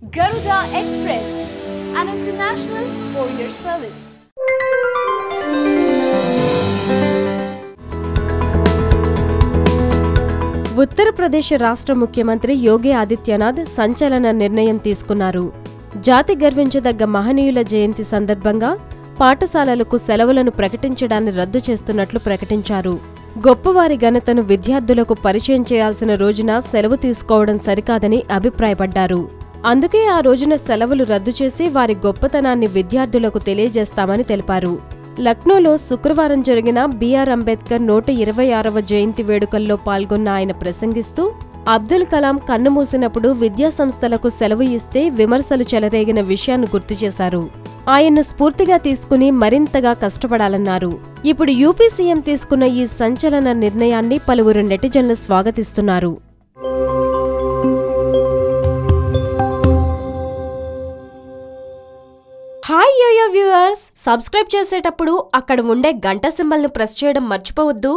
Garuda Express, an international courier service. Uttar Pradesh రాష్ట్ర ముఖ్యమంత్రి యోగి ఆదిత్యనాథ్ సంచలన నిర్ణయం తీసుకున్నారు. జాతి గర్వించదగ్గ మహనీయుల జయంతి సందర్భంగా పాఠశాలలకు సెలవులను ప్రకటించడాన్ని రద్దు చేస్తున్నట్లు ప్రకటించారు. గొప్పవారి ఘనతను విద్యార్థులకు పరిచయం చేయాల్సిన రోజున సెలవు తీసుకోవడం సరికాదని అభిప్రాయపడ్డారు. అందుకే ఆ రోజున సెలవులు రద్దు చేసి వారి గొప్పతనాన్ని విద్యార్థులకు తెలియజేస్తామని తెలిపారు. లక్నోలో శుక్రవారం జరిగిన బిఆర్ అంబేద్కర్ 126వ జయంతి వేడుకల్లో పాల్గొన్న ఆయన ప్రసంగిస్తూ అబ్దుల్ కలాం కన్నుమూసినప్పుడు విద్యాసంస్థలకు సెలవు ఇస్తే విమర్శలు చెలరేగిన విషయాన్ని గుర్తు చేశారు. ఆయన్ను స్ఫూర్తిగా తీసుకుని మరింతగా కష్టపడాలన్నారు. ఇప్పుడు యూపీ సీఎం తీసుకున్న ఈ సంచలన నిర్ణయాన్ని పలువురు నెటిజన్లు స్వాగతిస్తున్నారు. హాయ్ యోయో వ్యూవర్స్, సబ్స్క్రైబ్ చేసేటప్పుడు అక్కడ ఉండే గంట సింబల్ను ప్రెస్ చేయడం మర్చిపోవద్దు.